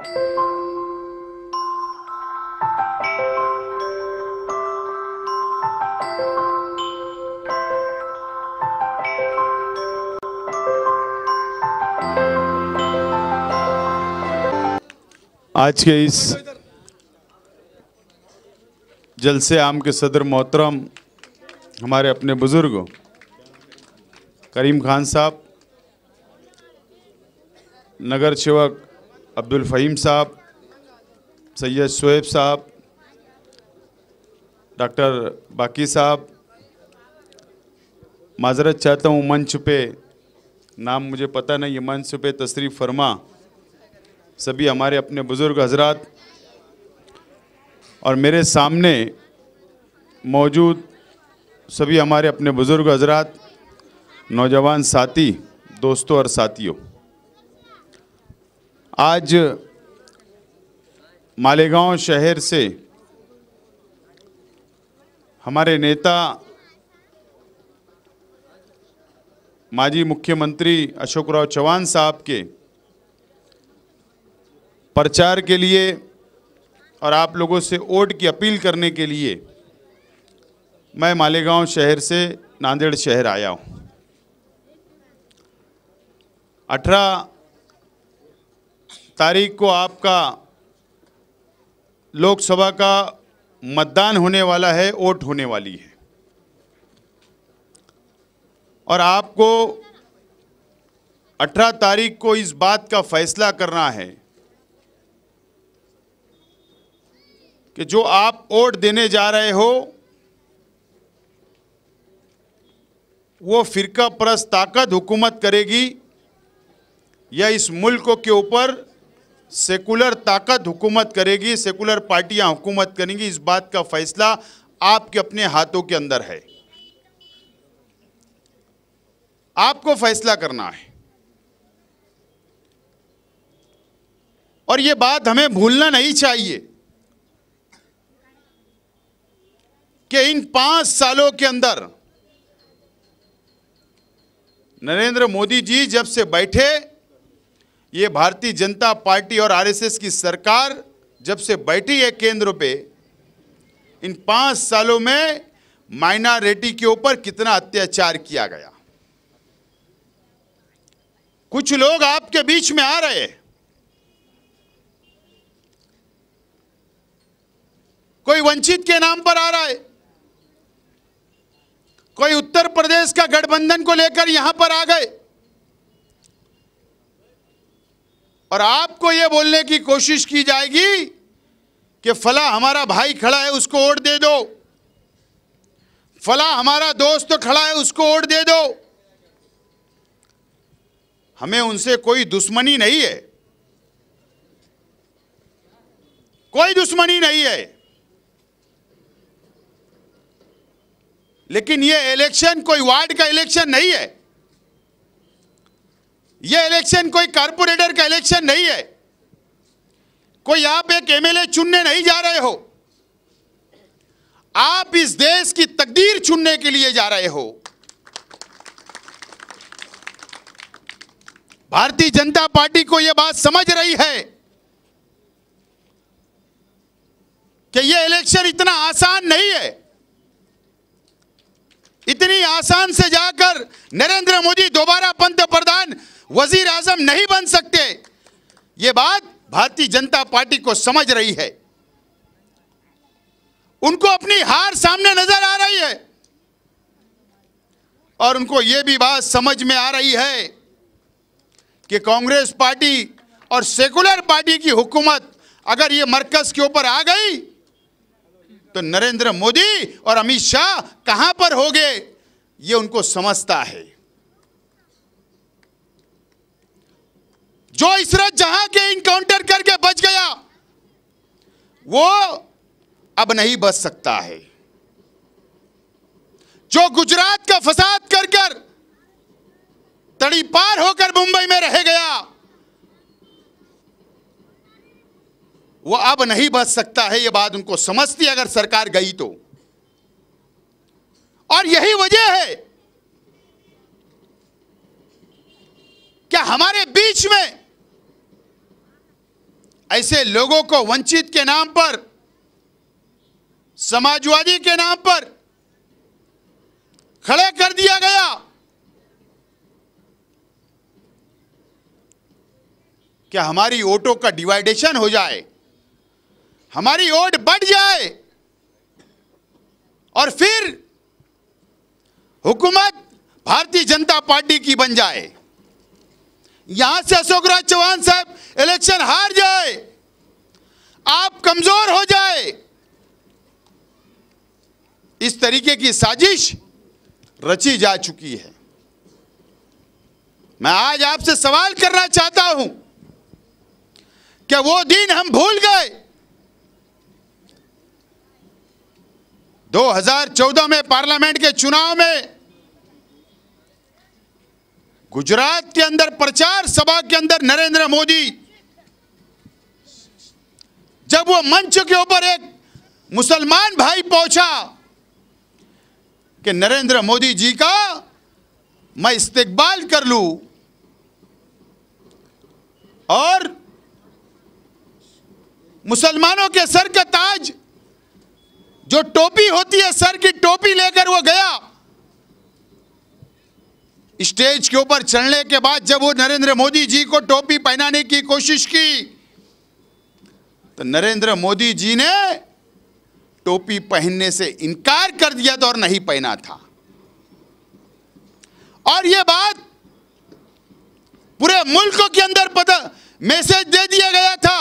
आज के इस जलसे आम के सदर मोहतरम हमारे अपने बुजुर्ग करीम खान साहब, नगर सेवक अब्दुल फ़हीम साहब, सैयद शोएब साहब, डॉक्टर बाकी साहब, माजरत चाहता हूँ मंच पे नाम मुझे पता नहीं है, मंच पे तशरीफ़ फरमा सभी हमारे अपने बुज़ुर्ग हजरात और मेरे सामने मौजूद सभी हमारे अपने बुज़ुर्ग हजरात, नौजवान साथी, दोस्तों और साथियों, आज मालेगांव शहर से हमारे नेता माजी मुख्यमंत्री अशोकराव चव्हाण साहब के प्रचार के लिए और आप लोगों से वोट की अपील करने के लिए मैं मालेगांव शहर से नांदेड़ शहर आया हूं। 18 तारीख को आपका लोकसभा का मतदान होने वाला है, वोट होने वाली है और आपको 18 तारीख को इस बात का फैसला करना है कि जो आप वोट देने जा रहे हो वो फिरका परस्त ताकत हुकूमत करेगी या इस मुल्क के ऊपर सेकुलर ताकत हुकूमत करेगी, सेकुलर पार्टियां हुकूमत करेंगी। इस बात का फैसला आपके अपने हाथों के अंदर है, आपको फैसला करना है। और ये बात हमें भूलना नहीं चाहिए कि इन 5 सालों के अंदर नरेंद्र मोदी जी जब से बैठे, ये भारतीय जनता पार्टी और आरएसएस की सरकार जब से बैठी है केंद्र पे, इन 5 सालों में माइनॉरिटी के ऊपर कितना अत्याचार किया गया। कुछ लोग आपके बीच में आ रहे हैं, कोई वंचित के नाम पर आ रहा है, कोई उत्तर प्रदेश का गठबंधन को लेकर यहां पर आ गए और आपको यह बोलने की कोशिश की जाएगी कि फला हमारा भाई खड़ा है उसको वोट दे दो, फला हमारा दोस्त खड़ा है उसको वोट दे दो। हमें उनसे कोई दुश्मनी नहीं है, कोई दुश्मनी नहीं है, लेकिन ये इलेक्शन कोई वार्ड का इलेक्शन नहीं है, ये इलेक्शन कोई कारपोरेटर का इलेक्शन नहीं है, कोई आप एक एमएलए चुनने नहीं जा रहे हो, आप इस देश की तकदीर चुनने के लिए जा रहे हो। भारतीय जनता पार्टी को यह बात समझ रही है कि यह इलेक्शन इतना आसान नहीं है, इतनी आसान से जाकर नरेंद्र मोदी दोबारा पंतप्रधान वजीर आजम नहीं बन सकते। ये बात भारतीय जनता पार्टी को समझ रही है, उनको अपनी हार सामने नजर आ रही है और उनको यह भी बात समझ में आ रही है कि कांग्रेस पार्टी और सेकुलर पार्टी की हुकूमत अगर ये मरकज के ऊपर आ गई तो नरेंद्र मोदी और अमित शाह कहां पर होंगे, ये उनको समझता है। जो इशरत जहां के इनकाउंटर करके बच गया वो अब नहीं बच सकता है। जो गुजरात का फसाद कर कर तड़ी पार होकर मुंबई में रह गया वो अब नहीं बच सकता है। ये बात उनको समझती अगर सरकार गई तो। और यही वजह है कि हमारे बीच में ऐसे लोगों को वंचित के नाम पर, समाजवादी के नाम पर खड़े कर दिया गया। क्या हमारी वोटों का डिवाइडेशन हो जाए, हमारी वोट बढ़ जाए और फिर हुकूमत भारतीय जनता पार्टी की बन जाए, यहां से अशोक राज चौहान साहब इलेक्शन हार जाए, आप कमजोर हो जाए। इस तरीके की साजिश रची जा चुकी है। मैं आज आपसे सवाल करना चाहता हूं, क्या वो दिन हम भूल गए? 2014 में पार्लियामेंट के चुनाव में गुजरात के अंदर प्रचार सभा के अंदर नरेंद्र मोदी, जब वो मंच के ऊपर एक मुसलमान भाई पहुंचा कि नरेंद्र मोदी जी का मैं इस्तेकबाल कर लूं और मुसलमानों के सर का ताज, जो टोपी होती है, सर की टोपी लेकर वो गया। स्टेज के ऊपर चढ़ने के बाद जब वो नरेंद्र मोदी जी को टोपी पहनाने की कोशिश की तो नरेंद्र मोदी जी ने टोपी पहनने से इनकार कर दिया था और नहीं पहना था। और यह बात पूरे मुल्क के अंदर पता मैसेज दे दिया गया था,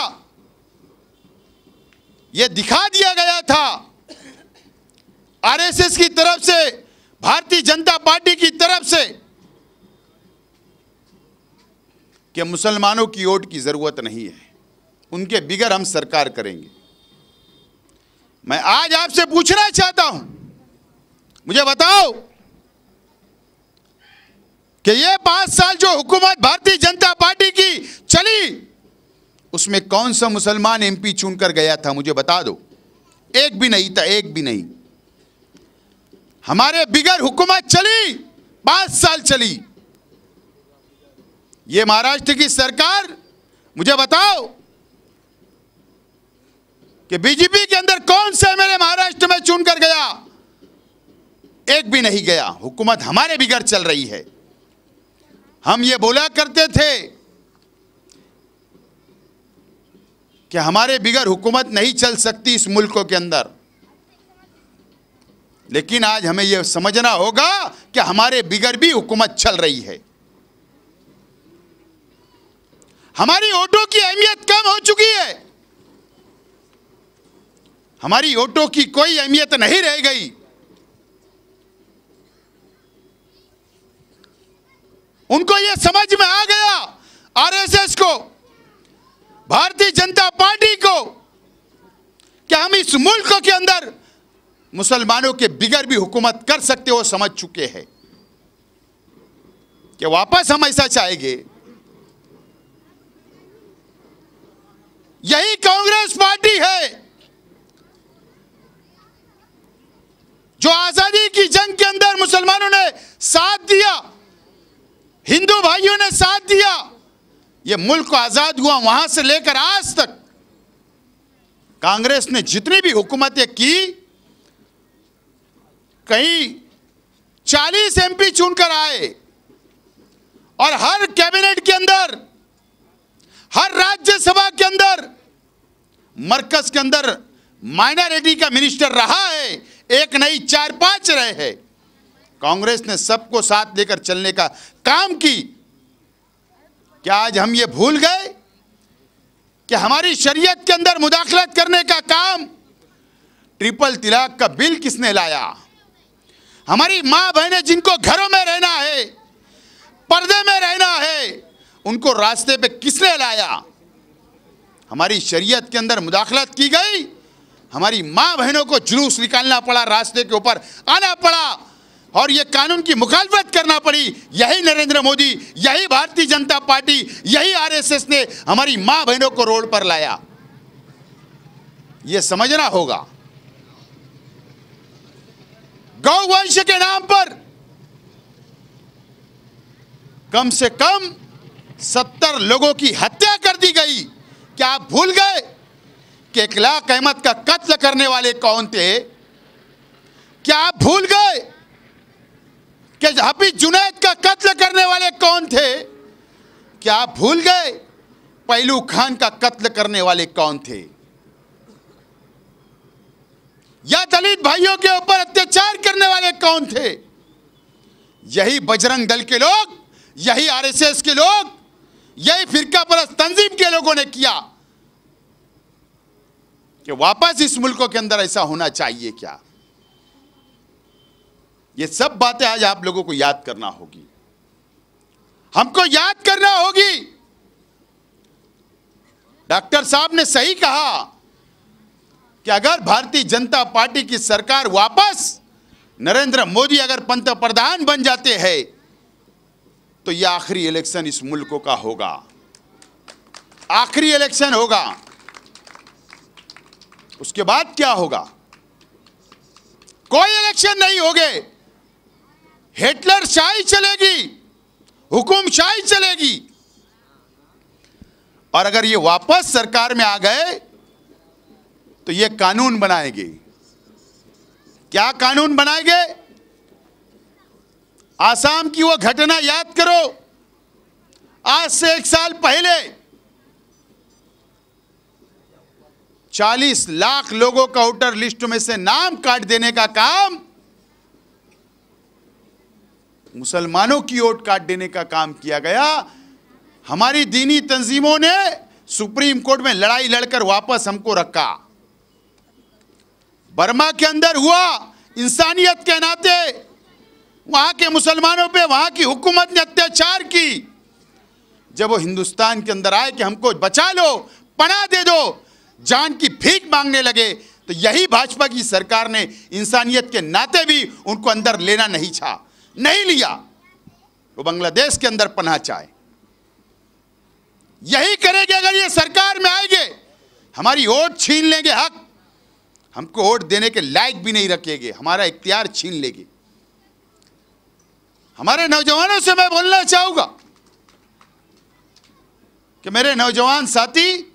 यह दिखा दिया गया था आरएसएस की तरफ से, भारतीय जनता पार्टी की तरफ से, कि मुसलमानों की वोट की जरूरत नहीं है, उनके बिगैर हम सरकार करेंगे। मैं आज आपसे पूछना चाहता हूं, मुझे बताओ कि ये 5 साल जो हुकूमत भारतीय जनता पार्टी की चली, उसमें कौन सा मुसलमान एमपी चुनकर गया था? मुझे बता दो। एक भी नहीं था, एक भी नहीं। हमारे बिगैर हुकूमत चली, 5 साल चली। ये महाराष्ट्र की सरकार, मुझे बताओ कि बीजेपी के अंदर कौन सा एमएलए महाराष्ट्र में चुनकर गया? एक भी नहीं गया। हुकूमत हमारे बिगैर चल रही है। हम ये बोला करते थे कि हमारे बिगैर हुकूमत नहीं चल सकती इस मुल्कों के अंदर, लेकिन आज हमें यह समझना होगा कि हमारे बिगैर भी हुकूमत चल रही है। हमारी वोटों की अहमियत कम हो चुकी है, हमारी वोटों की कोई अहमियत नहीं रह गई। उनको यह समझ में आ गया, आरएसएस को, भारतीय जनता पार्टी को, कि हम इस मुल्क के अंदर मुसलमानों के बिगैर भी हुकूमत कर सकते हो, समझ चुके हैं कि वापस हम ऐसा चाहेंगे। यही कांग्रेस पार्टी है जो आजादी की जंग के अंदर मुसलमानों ने साथ दिया, हिंदू भाइयों ने साथ दिया, यह मुल्क आजाद हुआ वहां से लेकर आज तक कांग्रेस ने जितनी भी हुकूमतें की, कहीं 40 एमपी चुनकर आए और हर कैबिनेट के अंदर, हर राज्यसभा के अंदर, मरकज के अंदर माइनॉरिटी का मिनिस्टर रहा है। एक नहीं 4-5 रहे हैं। कांग्रेस ने सबको साथ लेकर चलने का काम की। क्या आज हम ये भूल गए कि हमारी शरीयत के अंदर मुदाखलत करने का काम, ट्रिपल तलाक का बिल किसने लाया? हमारी माँ बहनें जिनको घरों में रहना है, पर्दे में रहना है, उनको रास्ते पे किसने लाया? हमारी शरीयत के अंदर मुदाखलत की गई, हमारी माँ बहनों को जुलूस निकालना पड़ा, रास्ते के ऊपर आना पड़ा और ये कानून की मुखालफत करना पड़ी। यही नरेंद्र मोदी, यही भारतीय जनता पार्टी, यही आरएसएस ने हमारी माँ बहनों को रोड पर लाया। ये समझना होगा। गौवंश के नाम पर कम से कम 70 लोगों की हत्या कर दी गई। क्या आप भूल गए कि इखलाक अहमद का कत्ल करने वाले कौन थे? क्या आप भूल गए कि हाफिज जुनैद का कत्ल करने वाले कौन थे? क्या आप भूल गए पहलू खान का कत्ल करने वाले कौन थे? या दलित भाइयों के ऊपर अत्याचार करने वाले कौन थे? यही बजरंग दल के लोग, यही आरएसएस के लोग, यही फिरका परस्त तंजीम के लोगों ने किया। कि वापस इस मुल्कों के अंदर ऐसा होना चाहिए क्या? ये सब बातें आज आप लोगों को याद करना होगी, हमको याद करना होगी। डॉक्टर साहब ने सही कहा कि अगर भारतीय जनता पार्टी की सरकार वापस नरेंद्र मोदी अगर पंतप्रधान बन जाते हैं तो यह आखिरी इलेक्शन इस मुल्क का होगा, आखिरी इलेक्शन होगा। उसके बाद क्या होगा? कोई इलेक्शन नहीं होंगे, हिटलरशाही चलेगी, हुकुमशाही चलेगी। और अगर ये वापस सरकार में आ गए तो ये कानून बनाएंगे। क्या कानून बनाएंगे? आसाम की वो घटना याद करो, आज से 1 साल पहले 40 लाख लोगों का वोटर लिस्ट में से नाम काट देने का काम, मुसलमानों की वोट काट देने का काम किया गया। हमारी दीनी तंजीमों ने सुप्रीम कोर्ट में लड़ाई लड़कर वापस हमको रखा। बर्मा के अंदर हुआ, इंसानियत के नाते वहां के मुसलमानों पे वहां की हुकूमत ने अत्याचार की। जब वो हिंदुस्तान के अंदर आए कि हमको बचा लो, पनाह दे दो, जान की भीख मांगने लगे, तो यही भाजपा की सरकार ने इंसानियत के नाते भी उनको अंदर लेना नहीं लिया। वो बांग्लादेश के अंदर पनाह चाहे, यही करेंगे अगर ये सरकार में आएंगे। हमारी वोट छीन लेंगे, हक, हमको वोट देने के लायक भी नहीं रखेंगे, हमारा इख्तियार छीन लेंगे। हमारे नौजवानों से मैं बोलना चाहूंगा कि मेरे नौजवान साथी,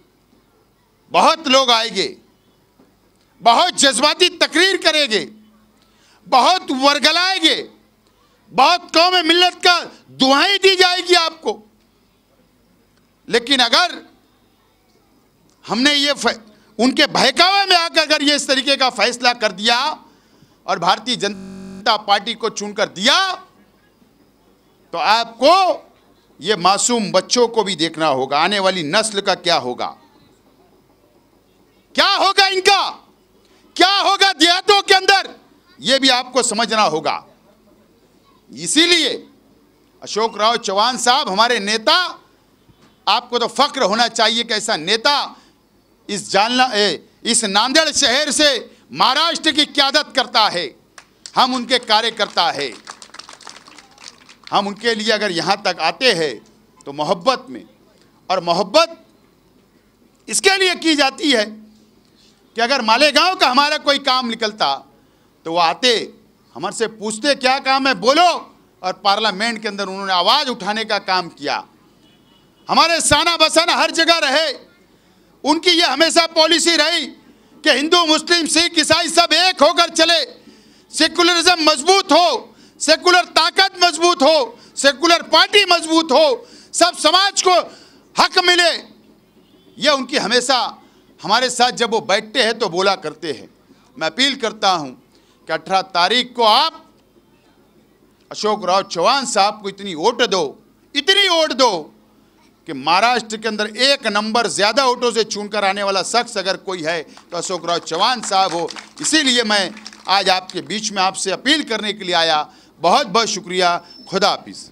बहुत लोग आएंगे, बहुत जज्बाती तकरीर करेंगे, बहुत वर्गलाएंगे, बहुत कौम मिल्लत का दुआएं दी जाएगी आपको। लेकिन अगर हमने ये उनके बहकावे में आकर अगर ये इस तरीके का फैसला कर दिया और भारतीय जनता पार्टी को चुनकर दिया, तो आपको ये मासूम बच्चों को भी देखना होगा, आने वाली नस्ल का क्या होगा, क्या होगा इनका, क्या होगा देहातों के अंदर, ये भी आपको समझना होगा। इसीलिए अशोक राव चौहान साहब हमारे नेता, आपको तो फक्र होना चाहिए कि ऐसा नेता इस नांदेड़ शहर से महाराष्ट्र की क़यादत करता है। हम उनके कार्यकर्ता है, हम उनके लिए अगर यहाँ तक आते हैं तो मोहब्बत में, और मोहब्बत इसके लिए की जाती है कि अगर मालेगांव का हमारा कोई काम निकलता तो वो आते, हमारे से पूछते क्या काम है बोलो, और पार्लियामेंट के अंदर उन्होंने आवाज़ उठाने का काम किया। हमारे साना बसाना हर जगह रहे। उनकी ये हमेशा पॉलिसी रही कि हिंदू मुस्लिम सिख ईसाई सब एक होकर चले, सेकुलरिज्म मजबूत हो, सेकुलर ताकत मजबूत हो, सेकुलर पार्टी मजबूत हो, सब समाज को हक मिले। यह उनकी हमेशा हमारे साथ जब वो बैठते हैं तो बोला करते हैं। मैं अपील करता हूं कि 18 तारीख को आप अशोक राव चौहान साहब को इतनी वोट दो कि महाराष्ट्र के अंदर 1 नंबर ज़्यादा वोटों से चुनकर आने वाला शख्स अगर कोई है तो अशोक राव चौहान साहब हो। इसीलिए मैं आज आपके बीच में आपसे अपील करने के लिए आया। बहुत बहुत शुक्रिया। खुदा हाफिज़।